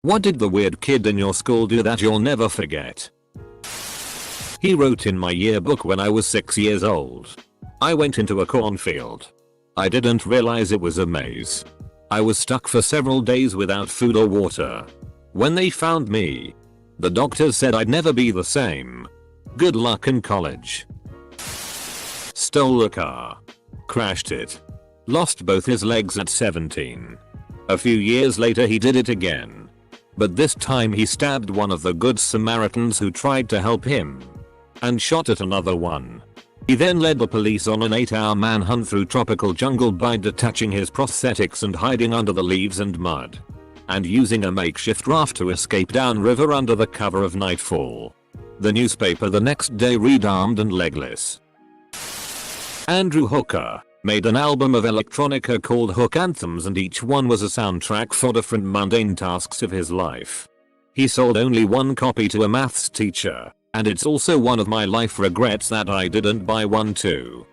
What did the weird kid in your school do that you'll never forget? He wrote in my yearbook when I was 6 years old. I went into a cornfield. I didn't realize it was a maze. I was stuck for several days without food or water. When they found me, the doctors said I'd never be the same. Good luck in college. Stole a car. Crashed it. Lost both his legs at 17. A few years later he did it again. But this time he stabbed one of the Good Samaritans who tried to help him. And shot at another one. He then led the police on an 8-hour manhunt through tropical jungle by detaching his prosthetics and hiding under the leaves and mud. And using a makeshift raft to escape downriver under the cover of nightfall. The newspaper the next day read armed and legless. Andrew Hooker made an album of electronica called Hook Anthems, and each one was a soundtrack for different mundane tasks of his life. He sold only one copy to a maths teacher, and it's also one of my life regrets that I didn't buy one too.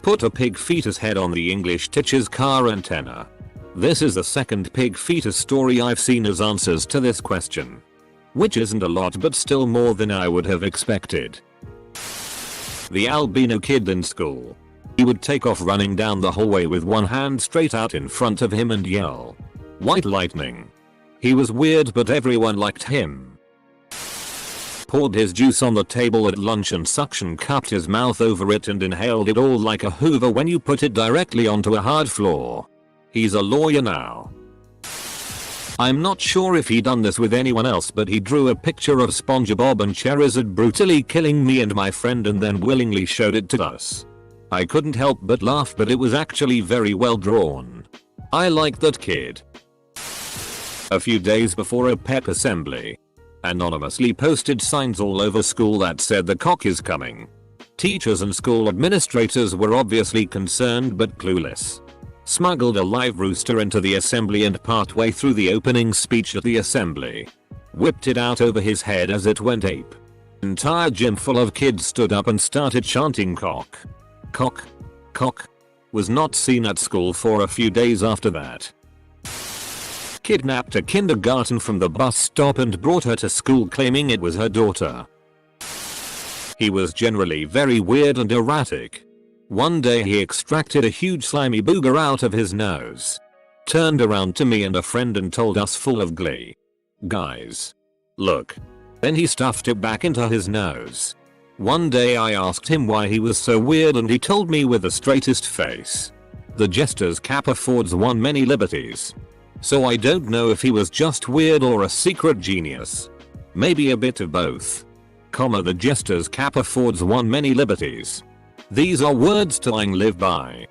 Put a pig fetus head on the English teacher's car antenna. This is the second pig fetus story I've seen as answers to this question. Which isn't a lot, but still more than I would have expected. The albino kid in school. He would take off running down the hallway with one hand straight out in front of him and yell, "White lightning." He was weird, but everyone liked him. Poured his juice on the table at lunch and suction cupped his mouth over it and inhaled it all like a Hoover when you put it directly onto a hard floor. He's a lawyer now. I'm not sure if he done this with anyone else, but he drew a picture of SpongeBob and Charizard brutally killing me and my friend and then willingly showed it to us. I couldn't help but laugh, but it was actually very well drawn. I like that kid. A few days before a pep assembly, anonymously posted signs all over school that said the cock is coming. Teachers and school administrators were obviously concerned but clueless. Smuggled a live rooster into the assembly and partway through the opening speech at the assembly, whipped it out over his head as it went ape. Entire gym full of kids stood up and started chanting cock. Cock. Cock. Was not seen at school for a few days after that. Kidnapped a kindergarten from the bus stop and brought her to school claiming it was her daughter. He was generally very weird and erratic. One day he extracted a huge slimy booger out of his nose. Turned around to me and a friend and told us full of glee, "Guys, look." Then he stuffed it back into his nose. One day I asked him why he was so weird and he told me with the straightest face, "The jester's cap affords one many liberties." So I don't know if he was just weird or a secret genius. Maybe a bit of both. The jester's cap affords one many liberties. These are words to live by.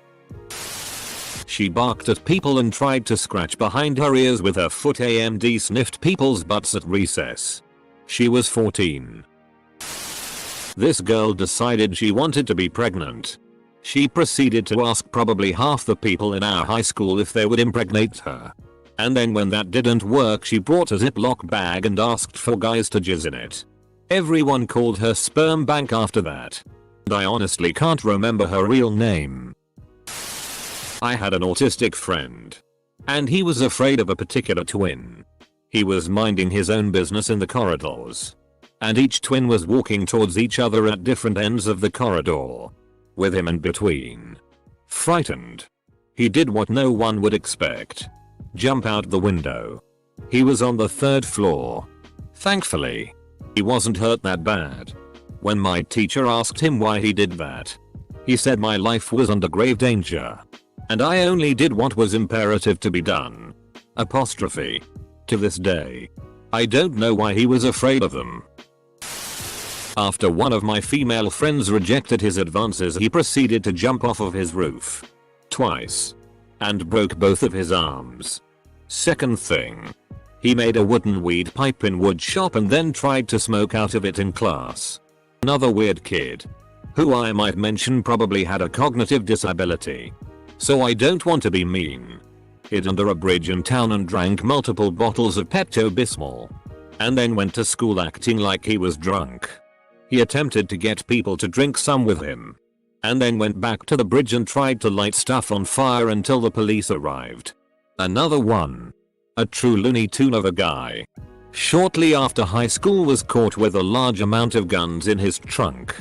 She barked at people and tried to scratch behind her ears with her foot. AMD sniffed people's butts at recess. She was 14. This girl decided she wanted to be pregnant. She proceeded to ask probably half the people in our high school if they would impregnate her. And then when that didn't work, she brought a Ziploc bag and asked for guys to jizz in it. Everyone called her sperm bank after that. And I honestly can't remember her real name. I had an autistic friend. And he was afraid of a particular twin. He was minding his own business in the corridors. And each twin was walking towards each other at different ends of the corridor. With him in between. Frightened, he did what no one would expect. Jump out the window. He was on the 3rd floor. Thankfully, he wasn't hurt that bad. When my teacher asked him why he did that, he said my life was under grave danger. And I only did what was imperative to be done. Apostrophe. To this day, I don't know why he was afraid of them. After one of my female friends rejected his advances, he proceeded to jump off of his roof. Twice. And broke both of his arms. Second thing. He made a wooden weed pipe in wood shop and then tried to smoke out of it in class. Another weird kid. Who I might mention probably had a cognitive disability. So I don't want to be mean. Hid under a bridge in town and drank multiple bottles of Pepto-Bismol. And then went to school acting like he was drunk. He attempted to get people to drink some with him. And then went back to the bridge and tried to light stuff on fire until the police arrived. Another one. A true Looney Tune of a guy. Shortly after high school was caught with a large amount of guns in his trunk.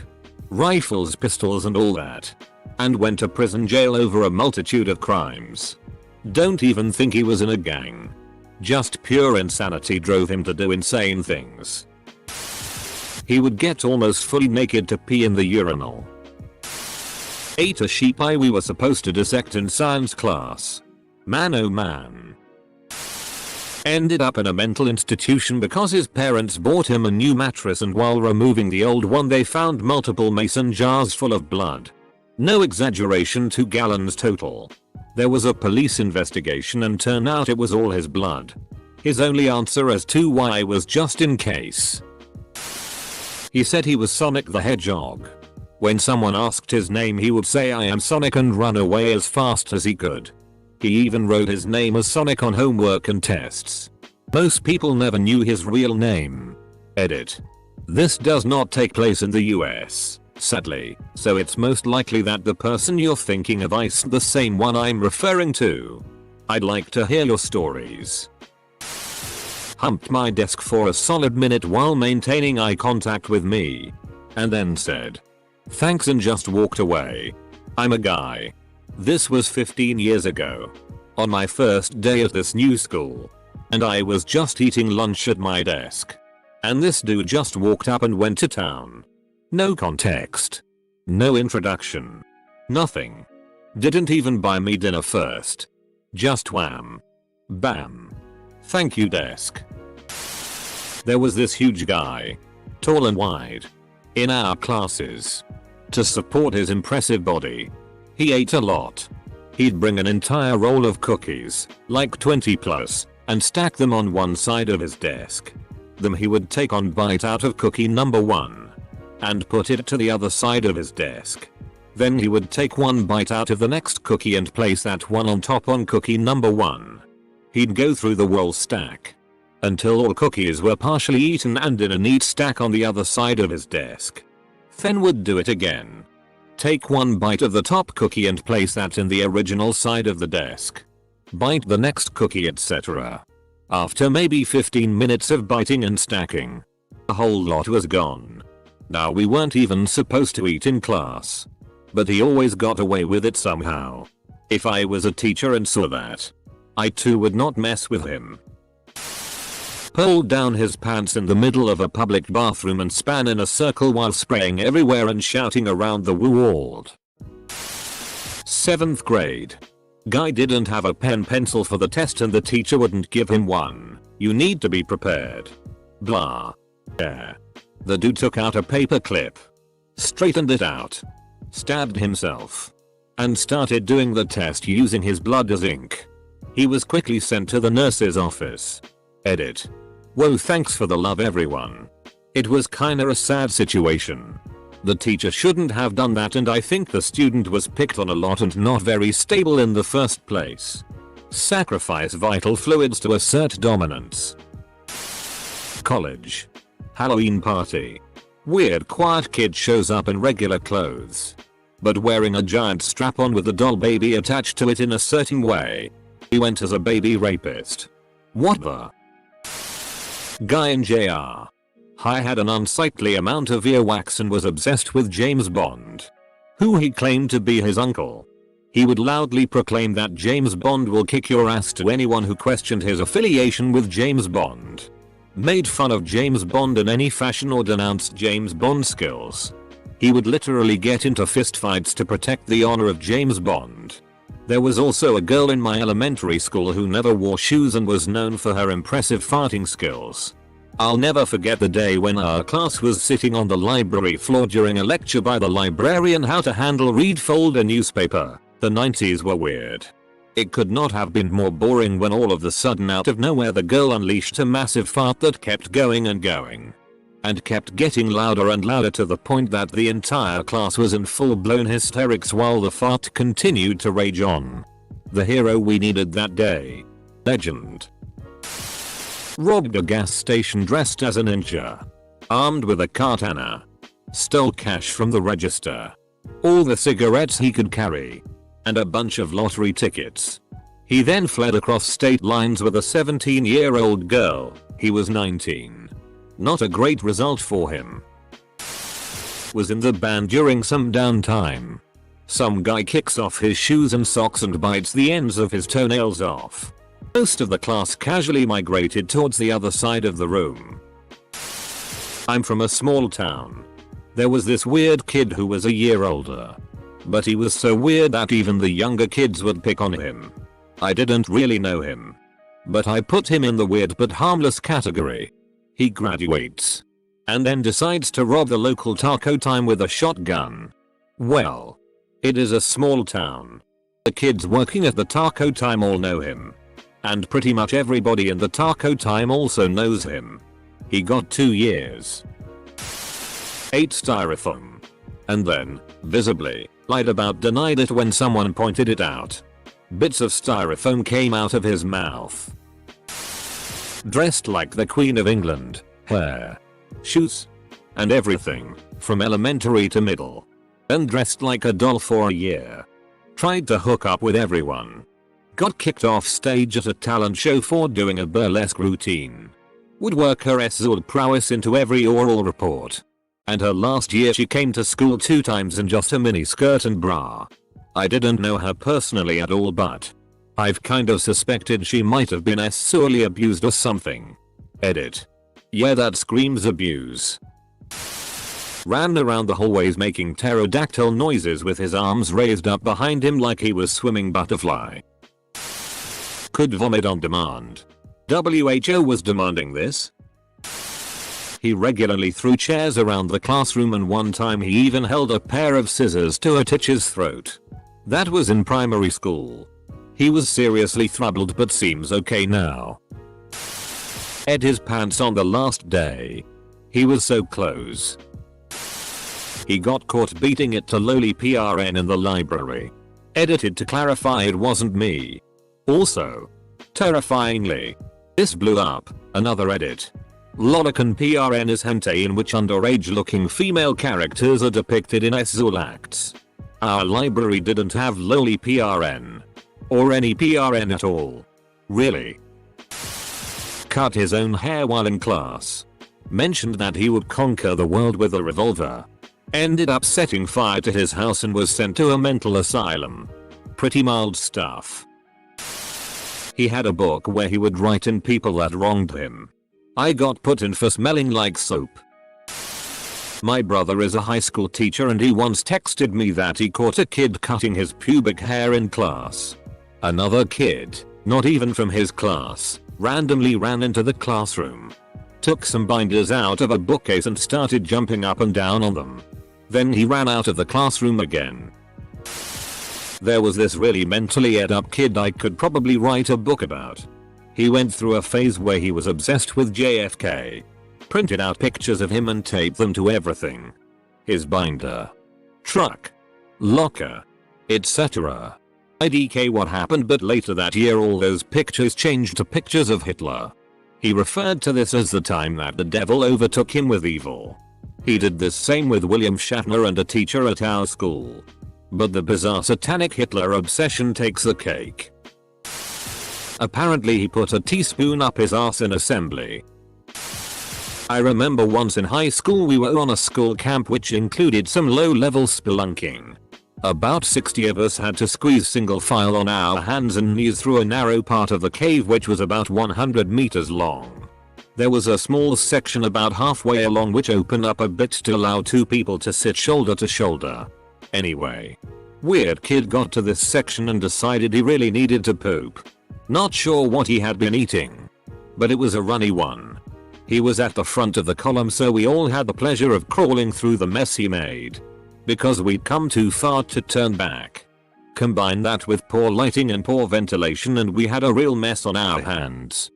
Rifles, pistols and all that. And went to prison jail over a multitude of crimes. Don't even think he was in a gang. Just pure insanity drove him to do insane things. He would get almost fully naked to pee in the urinal. Ate a sheep eye we were supposed to dissect in science class. Man oh man. Ended up in a mental institution because his parents bought him a new mattress, and while removing the old one they found multiple mason jars full of blood. No exaggeration, 2 gallons total. There was a police investigation and turned out it was all his blood. His only answer as to why was just in case. He said he was Sonic the Hedgehog. When someone asked his name he would say I am Sonic and run away as fast as he could. He even wrote his name as Sonic on homework and tests. Most people never knew his real name. Edit. This does not take place in the US, sadly, so it's most likely that the person you're thinking of isn't the same one I'm referring to. I'd like to hear your stories. Humped my desk for a solid minute while maintaining eye contact with me. And then said, "Thanks," and just walked away. I'm a guy. This was 15 years ago. On my first day at this new school. And I was just eating lunch at my desk. And this dude just walked up and went to town. No context. No introduction. Nothing. Didn't even buy me dinner first. Just wham. Bam. Thank you, desk. There was this huge guy. Tall and wide. In our classes. To support his impressive body. He ate a lot. He'd bring an entire roll of cookies, like 20 plus, and stack them on one side of his desk. Then he would take one bite out of cookie number 1. And put it to the other side of his desk. Then he would take one bite out of the next cookie and place that one on top on cookie number 1. He'd go through the whole stack. Until all cookies were partially eaten and in a neat stack on the other side of his desk. Then would do it again. Take one bite of the top cookie and place that in the original side of the desk. Bite the next cookie, etc. After maybe 15 minutes of biting and stacking, a whole lot was gone. Now we weren't even supposed to eat in class. But he always got away with it somehow. If I was a teacher and saw that, I too would not mess with him. Pulled down his pants in the middle of a public bathroom and span in a circle while spraying everywhere and shouting around the world. 7th grade. Guy didn't have a pencil for the test and the teacher wouldn't give him one. You need to be prepared. Blah. Yeah. The dude took out a paper clip. Straightened it out. Stabbed himself. And started doing the test using his blood as ink. He was quickly sent to the nurse's office. Edit. Whoa, thanks for the love, everyone. It was kinda a sad situation. The teacher shouldn't have done that, and I think the student was picked on a lot and not very stable in the first place. Sacrifice vital fluids to assert dominance. College. Halloween party. Weird quiet kid shows up in regular clothes. But wearing a giant strap-on with a doll baby attached to it in a certain way. He went as a baby rapist. What the? Guy in JR. I had an unsightly amount of earwax and was obsessed with James Bond. Who he claimed to be his uncle. He would loudly proclaim that James Bond will kick your ass to anyone who questioned his affiliation with James Bond. Made fun of James Bond in any fashion or denounced James Bond skills. He would literally get into fistfights to protect the honor of James Bond. There was also a girl in my elementary school who never wore shoes and was known for her impressive farting skills. I'll never forget the day when our class was sitting on the library floor during a lecture by the librarian how to handle read fold a newspaper. The 90s were weird. It could not have been more boring when all of a sudden out of nowhere the girl unleashed a massive fart that kept going and going. And kept getting louder and louder to the point that the entire class was in full-blown hysterics while the fart continued to rage on. The hero we needed that day. Legend. Robbed a gas station dressed as a ninja. Armed with a katana. Stole cash from the register. All the cigarettes he could carry. And a bunch of lottery tickets. He then fled across state lines with a 17-year-old girl. He was 19. Not a great result for him. Was in the band during some downtime. Some guy kicks off his shoes and socks and bites the ends of his toenails off. Most of the class casually migrated towards the other side of the room. I'm from a small town. There was this weird kid who was a year older. But he was so weird that even the younger kids would pick on him. I didn't really know him. But I put him in the weird but harmless category. He graduates. And then decides to rob the local taco time with a shotgun. Well. It is a small town. The kids working at the taco time all know him. And pretty much everybody in the taco time also knows him. He got 2 years. Ate styrofoam. And then, visibly, lied about denied it when someone pointed it out. Bits of styrofoam came out of his mouth. Dressed like the Queen of England. Hair. Shoes. And everything, from elementary to middle. And dressed like a doll for a year. Tried to hook up with everyone. Got kicked off stage at a talent show for doing a burlesque routine. Would work her sword prowess into every oral report. And her last year she came to school 2 times in just a mini skirt and bra. I didn't know her personally at all, but I've kind of suspected she might have been sorely abused or something. Edit. Yeah, that screams abuse. Ran around the hallways making pterodactyl noises with his arms raised up behind him like he was swimming butterfly. Could vomit on demand. WHO was demanding this. He regularly threw chairs around the classroom, and one time he even held a pair of scissors to a teacher's throat. That was in primary school. He was seriously troubled but seems okay now. Ed his pants on the last day. He was so close. He got caught beating it to lowly PRN in the library. Edited to clarify it wasn't me. Also. Terrifyingly. This blew up. Another edit. Lolicon PRN is hentai in which underage looking female characters are depicted in sexual acts. Our library didn't have lowly PRN. Or any PRN at all. Really. Cut his own hair while in class. Mentioned that he would conquer the world with a revolver. Ended up setting fire to his house and was sent to a mental asylum. Pretty mild stuff. He had a book where he would write in people that wronged him. I got put in for smelling like soap. My brother is a high school teacher and he once texted me that he caught a kid cutting his pubic hair in class. Another kid, not even from his class, randomly ran into the classroom. Took some binders out of a bookcase and started jumping up and down on them. Then he ran out of the classroom again. There was this really mentally up kid I could probably write a book about. He went through a phase where he was obsessed with JFK. Printed out pictures of him and taped them to everything. His binder. Truck. Locker. Etc. IDK what happened, but later that year all those pictures changed to pictures of Hitler. He referred to this as the time that the devil overtook him with evil. He did the same with William Shatner and a teacher at our school. But the bizarre satanic Hitler obsession takes the cake. Apparently he put a teaspoon up his ass in assembly. I remember once in high school we were on a school camp which included some low-level spelunking. About 60 of us had to squeeze single file on our hands and knees through a narrow part of the cave which was about 100 meters long. There was a small section about halfway along which opened up a bit to allow 2 people to sit shoulder to shoulder. Anyway. Weird kid got to this section and decided he really needed to poop. Not sure what he had been eating. But it was a runny one. He was at the front of the column, so we all had the pleasure of crawling through the mess he made. Because we'd come too far to turn back. Combine that with poor lighting and poor ventilation and we had a real mess on our hands.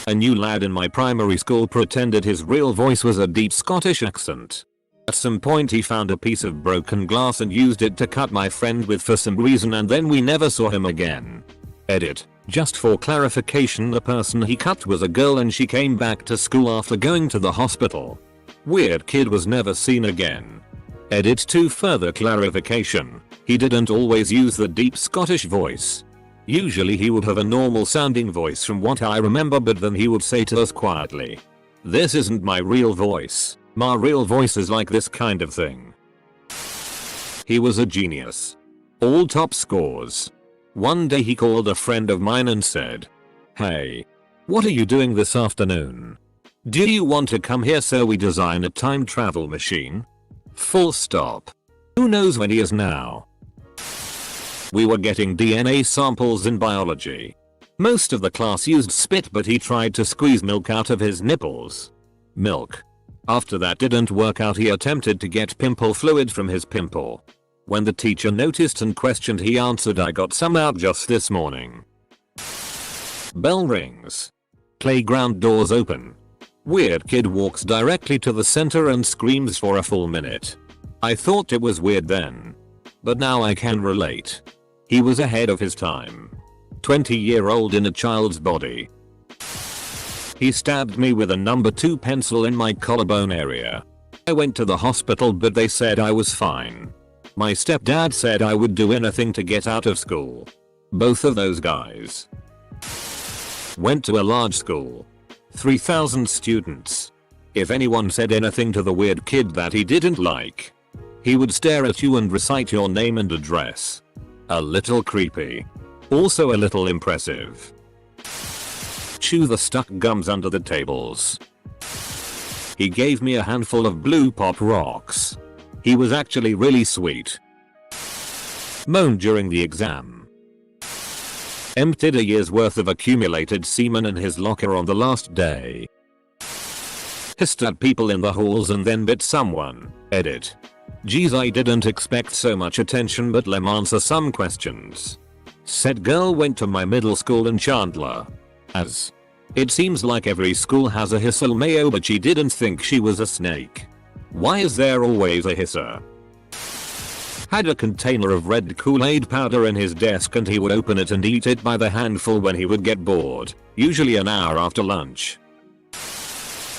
A new lad in my primary school pretended his real voice was a deep Scottish accent. At some point he found a piece of broken glass and used it to cut my friend with for some reason, and then we never saw him again. Edit. Just for clarification, the person he cut was a girl and she came back to school after going to the hospital. Weird kid was never seen again. Edit. To further clarification, he didn't always use the deep Scottish voice. Usually he would have a normal sounding voice from what I remember, but then he would say to us quietly, "This isn't my real voice. My real voice is like this kind of thing." He was a genius. All top scores. One day he called a friend of mine and said, "Hey, what are you doing this afternoon? Do you want to come here so we design a time travel machine?" Full stop. Who knows when he is now? We were getting DNA samples in biology. Most of the class used spit, but he tried to squeeze milk out of his nipples. Milk. After that didn't work out, he attempted to get pimple fluid from his pimple. When the teacher noticed and questioned, he answered, "I got some out just this morning." Bell rings. Playground doors open. Weird kid walks directly to the center and screams for a full minute. I thought it was weird then, but now I can relate. He was ahead of his time. 20-year-old in a child's body. He stabbed me with a number 2 pencil in my collarbone area. I went to the hospital, but they said I was fine. My stepdad said I would do anything to get out of school. Both of those guys. Went to a large school. 3,000 students. If anyone said anything to the weird kid that he didn't like, he would stare at you and recite your name and address. A little creepy. Also a little impressive. Chew the stuck gums under the tables. He gave me a handful of blue pop rocks. He was actually really sweet. Moaned during the exam. Emptied a year's worth of accumulated semen in his locker on the last day. Hissed at people in the halls and then bit someone. Edit. Geez, I didn't expect so much attention, but lem answer some questions. Said girl went to my middle school in Chandler. As it seems like every school has a hisser mayo, but she didn't think she was a snake. Why is there always a hisser? Had a container of red Kool-Aid powder in his desk, and he would open it and eat it by the handful when he would get bored, usually an hour after lunch.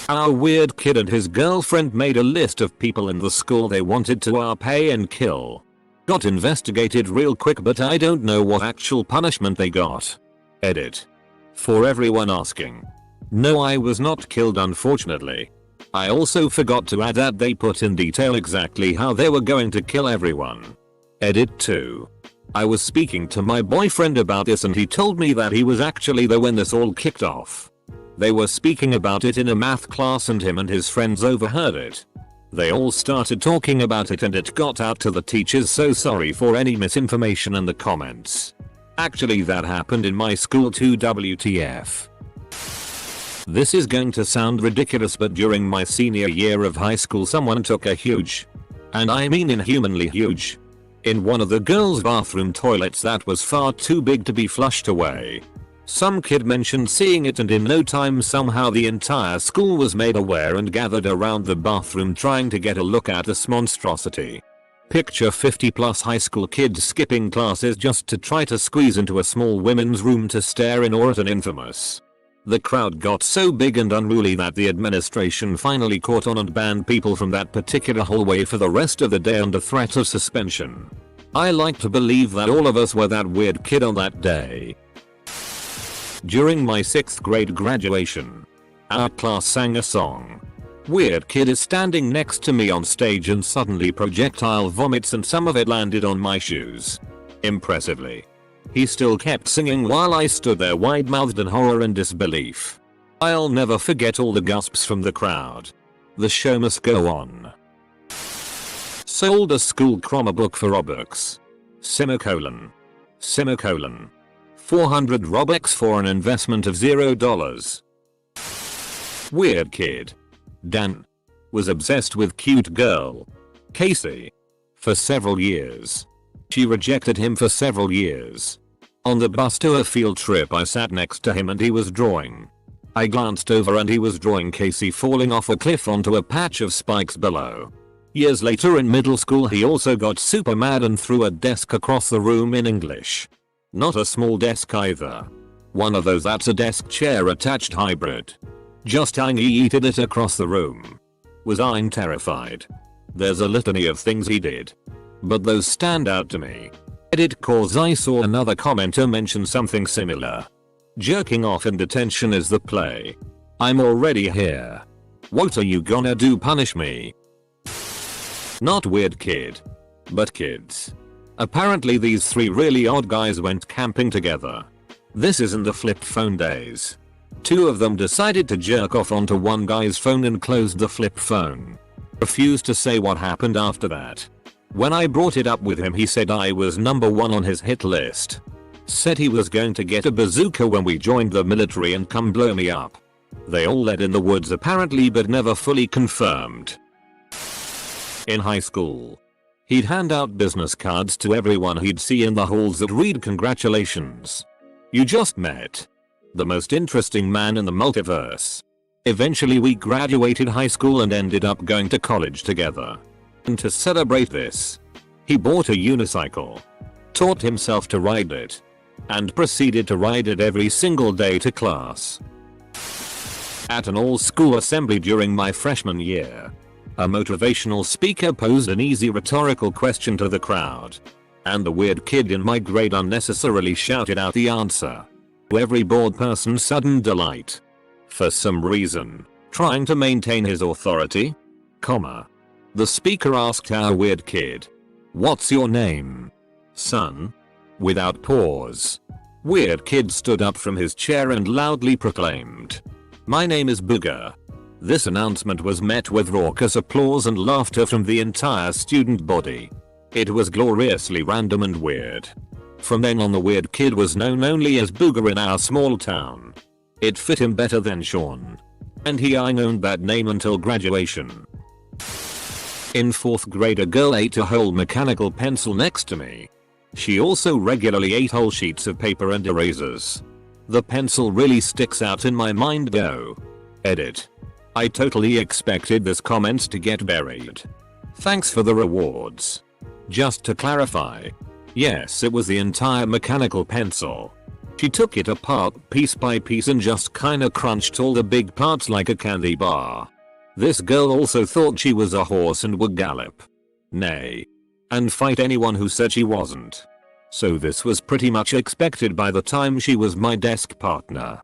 Our weird kid and his girlfriend made a list of people in the school they wanted to pay and kill. Got investigated real quick, but I don't know what actual punishment they got. Edit. For everyone asking. No, I was not killed, unfortunately. I also forgot to add that they put in detail exactly how they were going to kill everyone. Edit 2. I was speaking to my boyfriend about this and he told me that he was actually there when this all kicked off. They were speaking about it in a math class and him and his friends overheard it. They all started talking about it and it got out to the teachers, so sorry for any misinformation in the comments. Actually, that happened in my school too, WTF. This is going to sound ridiculous, but during my senior year of high school someone took a huge, and I mean inhumanly huge, in one of the girls' bathroom toilets that was far too big to be flushed away. Some kid mentioned seeing it and in no time somehow the entire school was made aware and gathered around the bathroom trying to get a look at this monstrosity. Picture 50+ high school kids skipping classes just to try to squeeze into a small women's room to stare in awe at an infamous. The crowd got so big and unruly that the administration finally caught on and banned people from that particular hallway for the rest of the day under threat of suspension. I like to believe that all of us were that weird kid on that day. During my 6th grade graduation, our class sang a song. Weird kid is standing next to me on stage and suddenly projectile vomits and some of it landed on my shoes. Impressively. He still kept singing while I stood there wide-mouthed in horror and disbelief. I'll never forget all the gasps from the crowd. The show must go on. Sold a school Chromebook for Robux. Semicolon. 400 Robux for an investment of $0. Weird kid. Dan. Was obsessed with cute girl. Casey. For several years. She rejected him for several years. On the bus to a field trip I sat next to him and he was drawing. I glanced over and he was drawing Casey falling off a cliff onto a patch of spikes below. Years later in middle school he also got super mad and threw a desk across the room in English. Not a small desk either. One of those that's a desk chair attached hybrid. Just yeeted it across the room. Was I'm terrified. There's a litany of things he did, but those stand out to me. Edit cause I saw another commenter mention something similar. Jerking off in detention is the play. I'm already here. What are you gonna do, punish me? Not weird kid, but kids. Apparently these three really odd guys went camping together. This isn't the flip phone days. Two of them decided to jerk off onto one guy's phone and closed the flip phone. Refused to say what happened after that. When I brought it up with him, he said I was number one on his hit list. Said he was going to get a bazooka when we joined the military and come blow me up. They all led in the woods apparently, but never fully confirmed. In high school, he'd hand out business cards to everyone he'd see in the halls that read "Congratulations. You just met the most interesting man in the multiverse." Eventually we graduated high school and ended up going to college together. And to celebrate this, he bought a unicycle, taught himself to ride it, and proceeded to ride it every single day to class. At an all-school assembly during my freshman year, a motivational speaker posed an easy rhetorical question to the crowd, and the weird kid in my grade unnecessarily shouted out the answer. To every bored person's sudden delight. For some reason, trying to maintain his authority, the speaker asked our weird kid, "What's your name, son?" Without pause, weird kid stood up from his chair and loudly proclaimed, "My name is Booger." This announcement was met with raucous applause and laughter from the entire student body. It was gloriously random and weird. From then on, the weird kid was known only as Booger in our small town. It fit him better than Sean, and I owned that name until graduation. In 4th grade, a girl ate a whole mechanical pencil next to me. She also regularly ate whole sheets of paper and erasers. The pencil really sticks out in my mind though. Edit. I totally expected this comment to get buried. Thanks for the rewards. Just to clarify, yes, it was the entire mechanical pencil. She took it apart piece by piece and just kinda crunched all the big parts like a candy bar. This girl also thought she was a horse and would gallop, neigh, and fight anyone who said she wasn't. So this was pretty much expected by the time she was my desk partner.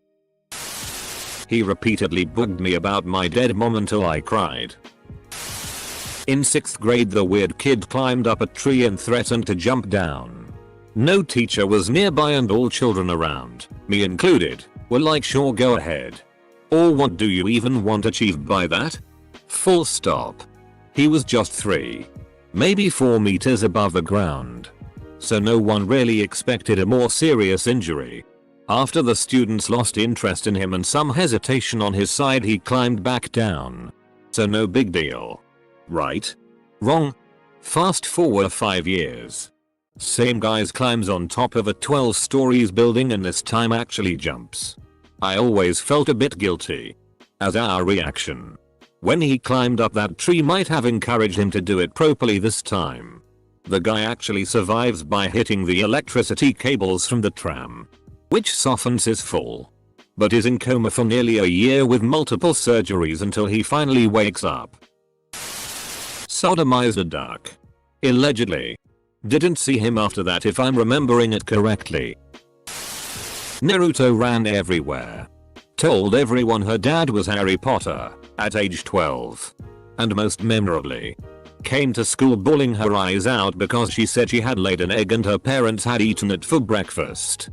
He repeatedly bugged me about my dead mom until I cried. In 6th grade, the weird kid climbed up a tree and threatened to jump down. No teacher was nearby and all children around, me included, were like, "Sure, go ahead." Or what do you even want achieved by that? Full stop. He was just 3, maybe 4 meters above the ground. So no one really expected a more serious injury. After the students lost interest in him and some hesitation on his side, he climbed back down. So no big deal. Right? Wrong? Fast forward 5 years. Same guys climbs on top of a 12 stories building and this time actually jumps. I always felt a bit guilty, as our reaction when he climbed up that tree might have encouraged him to do it properly this time. The guy actually survives by hitting the electricity cables from the tram, which softens his fall, but is in coma for nearly a year with multiple surgeries until he finally wakes up. Sodomized a duck. Allegedly. Didn't see him after that if I'm remembering it correctly. Naruto ran everywhere. Told everyone her dad was Harry Potter at age 12. And most memorably, came to school bawling her eyes out because she said she had laid an egg and her parents had eaten it for breakfast.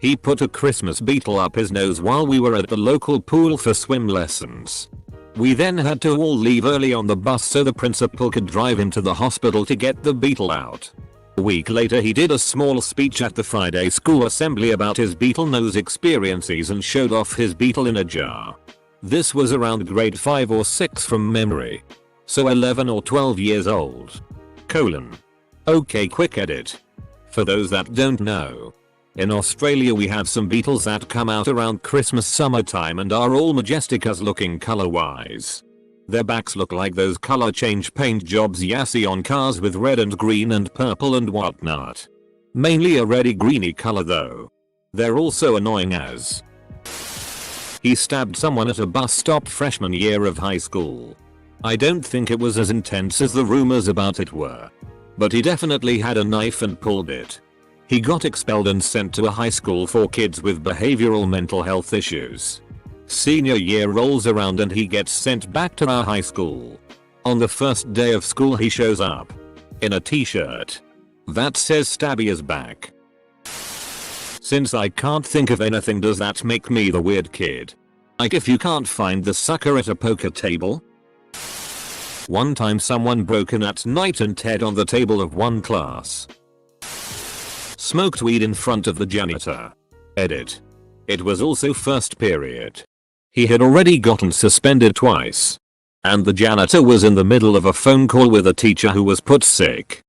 He put a Christmas beetle up his nose while we were at the local pool for swim lessons. We then had to all leave early on the bus so the principal could drive him to the hospital to get the beetle out. A week later, he did a small speech at the Friday school assembly about his beetle nose experiences and showed off his beetle in a jar. This was around grade 5 or 6 from memory. So 11 or 12 years old. Okay, quick edit. For those that don't know, in Australia we have some beetles that come out around Christmas summertime and are all majestic as looking color wise. Their backs look like those color change paint jobs you see on cars with red and green and purple and whatnot. Mainly a reddy greeny color though. They're also annoying as. He stabbed someone at a bus stop freshman year of high school. I don't think it was as intense as the rumors about it were, but he definitely had a knife and pulled it. He got expelled and sent to a high school for kids with behavioral mental health issues. Senior year rolls around and he gets sent back to our high school. On the first day of school he shows up in a t-shirt that says Stabby is back. Since I can't think of anything, does that make me the weird kid? Like if you can't find the sucker at a poker table? One time someone broke in at night and teared on the table of one class. Smoked weed in front of the janitor. Edit. It was also first period. He had already gotten suspended twice. And the janitor was in the middle of a phone call with a teacher who was put sick.